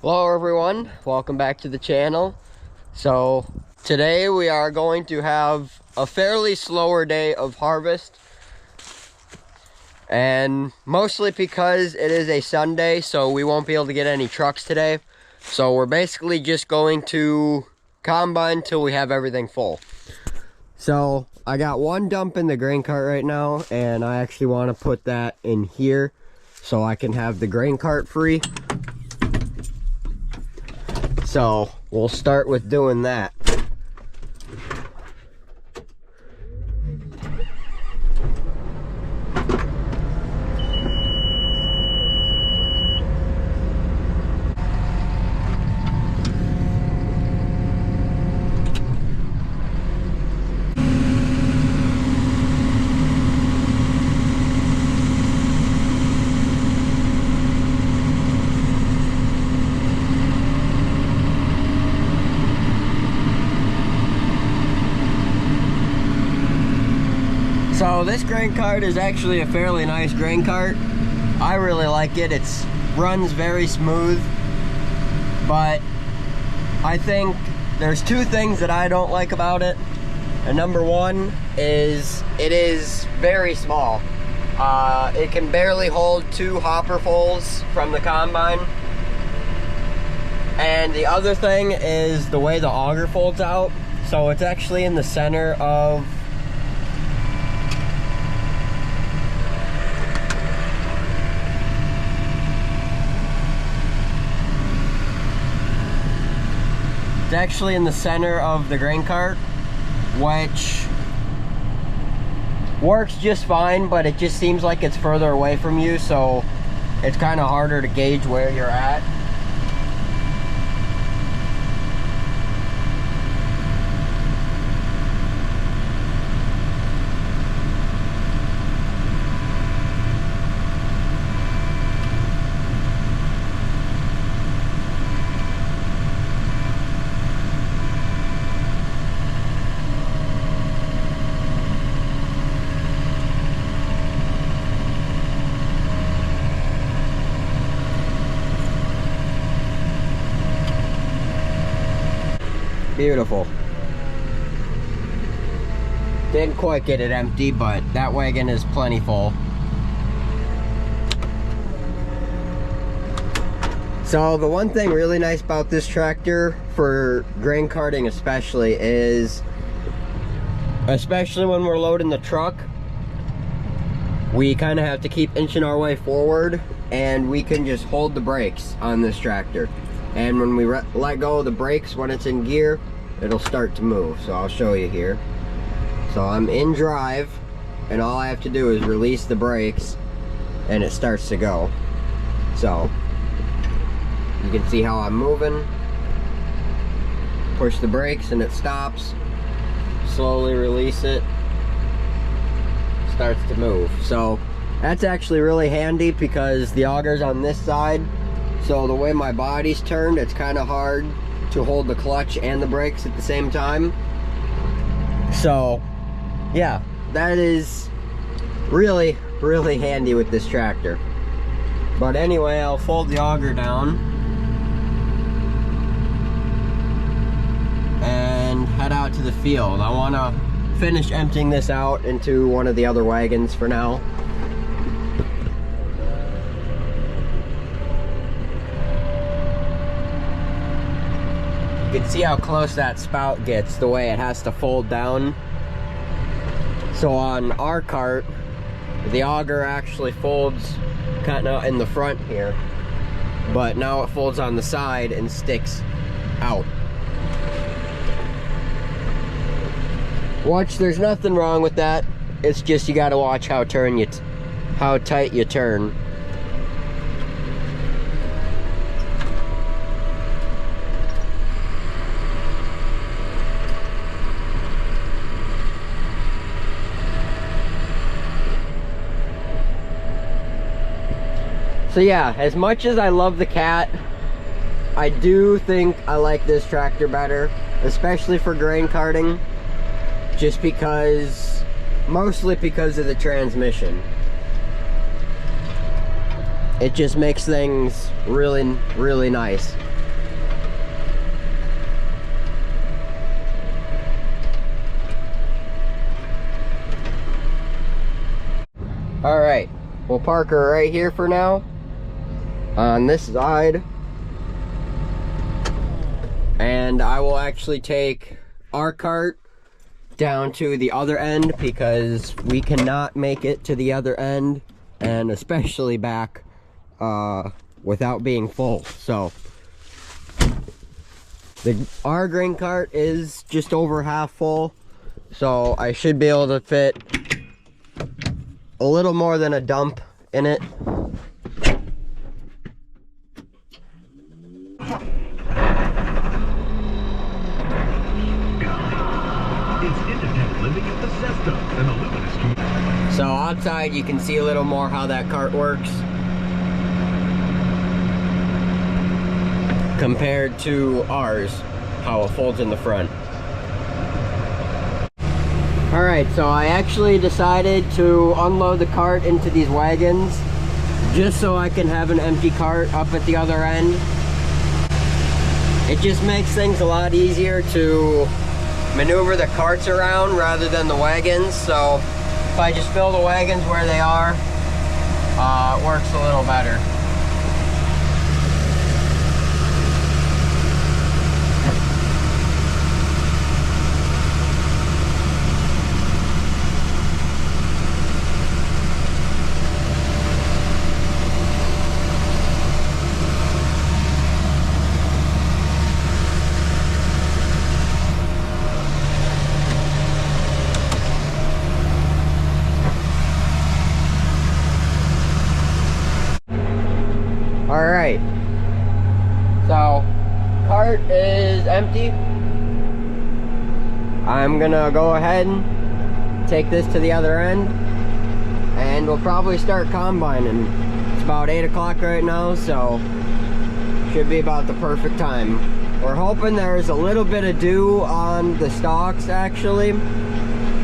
Hello everyone, welcome back to the channel. So today we are going to have a fairly slower day of harvest, and mostly because it is a Sunday, so we won't be able to get any trucks today. So we're basically just going to combine till we have everything full. So I got one dump in the grain cart right now, and I actually want to put that in here so I can have the grain cart free. So we'll start with doing that. So this grain cart is actually a fairly nice grain cart. I really like it. It runs very smooth, but I think there's two things that I don't like about it. And number one is it is very small. It can barely hold 2 hopperfuls from the combine. And the other thing is the way the auger folds out. So it's actually in the center of the grain cart, which works just fine, but it just seems like it's further away from you, so it's kind of harder to gauge where you're at. Beautiful. Didn't quite get it empty, but that wagon is plenty full. So the one thing really nice about this tractor, for grain carting especially, is especially when we're loading the truck, we kind of have to keep inching our way forward, and we can just hold the brakes on this tractor. And when we let go of the brakes, when it's in gear, it'll start to move. So I'll show you here. So I'm in drive, and all I have to do is release the brakes, and it starts to go. So you can see how I'm moving. Push the brakes and it stops. Slowly release it. Starts to move. So that's actually really handy because the auger's on this side. So the way my body's turned, it's kind of hard to hold the clutch and the brakes at the same time. So yeah, that is really, really handy with this tractor. But anyway, I'll fold the auger down and head out to the field. I want to finish emptying this out into one of the other wagons for now. You can see how close that spout gets, the way it has to fold down. So on our cart, the auger actually folds kind of in the front here, but now it folds on the side and sticks out. Watch, there's nothing wrong with that. It's just you gotta watch how tight you turn. So yeah, as much as I love the Cat, I do think I like this tractor better, especially for grain carting, just because, mostly because of the transmission. It just makes things really, really nice. All right, we'll park her right here for now on this side, and I will actually take our cart down to the other end because we cannot make it to the other end, and especially back without being full. So our grain cart is just over half full, so I should be able to fit a little more than a dump in it. So outside you can see a little more how that cart works compared to ours, how it folds in the front. Alright, so I actually decided to unload the cart into these wagons just so I can have an empty cart up at the other end. It just makes things a lot easier to maneuver the carts around rather than the wagons. So if I just fill the wagons where they are, it works a little better. Alright, so cart is empty. I'm gonna go ahead and take this to the other end, and we'll probably start combining. It's about 8 o'clock right now, so should be about the perfect time. We're hoping there's a little bit of dew on the stalks actually,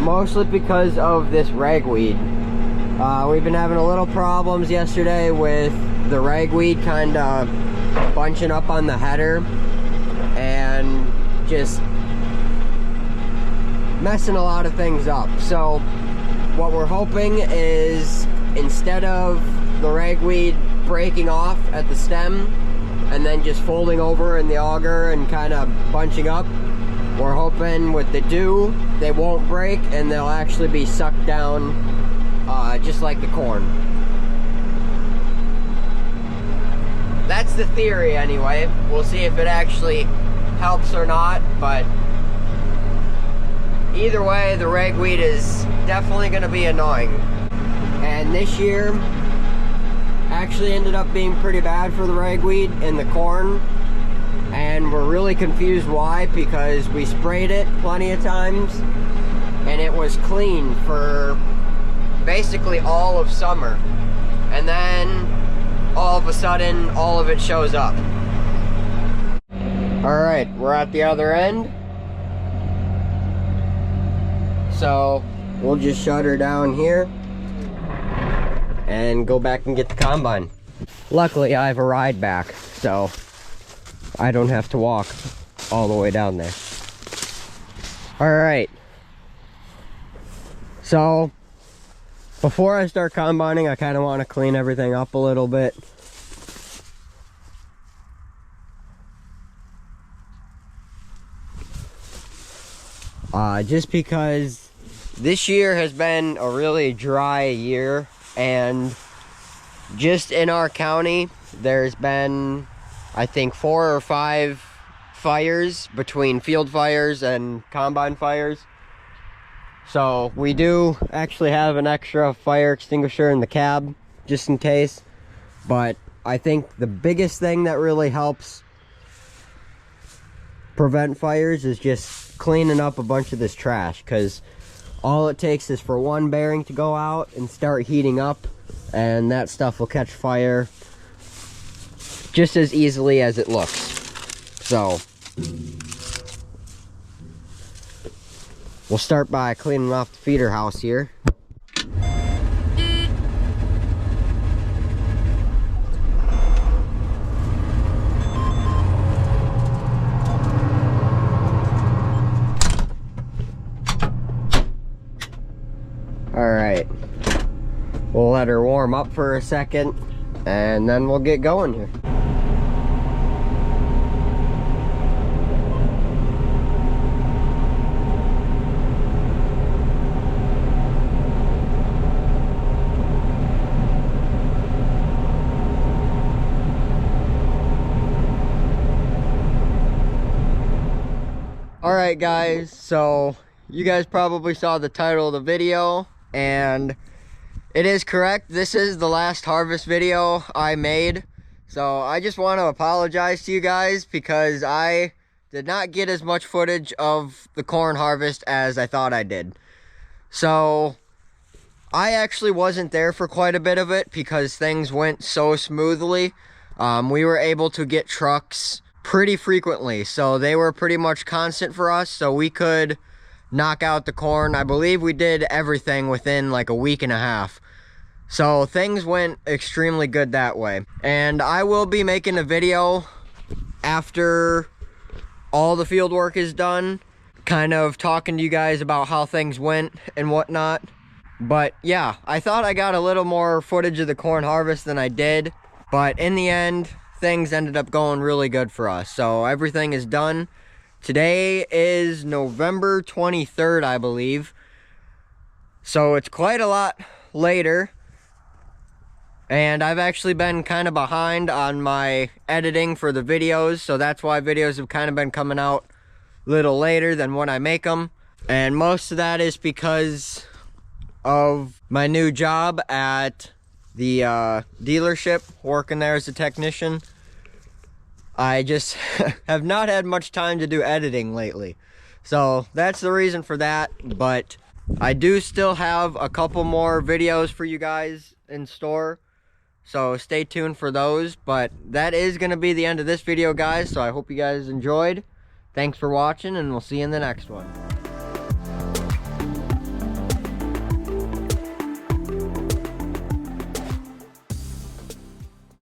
mostly because of this ragweed. We've been having a little problems yesterday with the ragweed kind of bunching up on the header and just messing a lot of things up. So what we're hoping is, instead of the ragweed breaking off at the stem and then just folding over in the auger and kind of bunching up, we're hoping with the dew they won't break and they'll actually be sucked down just like the corn. That's the theory anyway. We'll see if it actually helps or not, but either way, the ragweed is definitely going to be annoying. And this year actually ended up being pretty bad for the ragweed in the corn, and we're really confused why, because we sprayed it plenty of times and it was clean for basically all of summer, and then all of a sudden all of it shows up. Alright, we're at the other end, so we'll just shut her down here and go back and get the combine. Luckily I have a ride back, so I don't have to walk all the way down there. Alright, so before I start combining, I kind of want to clean everything up a little bit. Just because this year has been a really dry year, and just in our county there's been, I think, 4 or 5 fires between field fires and combine fires. So we do actually have an extra fire extinguisher in the cab just in case, but I think the biggest thing that really helps prevent fires is just cleaning up a bunch of this trash, because all it takes is for one bearing to go out and start heating up, and that stuff will catch fire just as easily as it looks. So we'll start by cleaning off the feeder house here. Alright, we'll warm up for a second, and then we'll get going here. Alright guys, so you guys probably saw the title of the video, and it is correct. This is the last harvest video I made. So I just want to apologize to you guys because I did not get as much footage of the corn harvest as I thought I did. So I actually wasn't there for quite a bit of it because things went so smoothly. We were able to get trucks pretty frequently, so they were pretty much constant for us, so we could knock out the corn. I believe we did everything within like a week and a half. So things went extremely good that way. And I will be making a video after all the field work is done, kind of talking to you guys about how things went and whatnot. But yeah, I thought I got a little more footage of the corn harvest than I did, but in the end, things ended up going really good for us. So everything is done. Today is November 23rd, I believe. So it's quite a lot later. And I've actually been kind of behind on my editing for the videos. So that's why videos have kind of been coming out a little later than when I make them. And most of that is because of my new job at the dealership, working there as a technician. I just have not had much time to do editing lately. So that's the reason for that, but I do still have a couple more videos for you guys in store. So stay tuned for those, but that is going to be the end of this video, guys. So I hope you guys enjoyed. Thanks for watching, and we'll see you in the next one.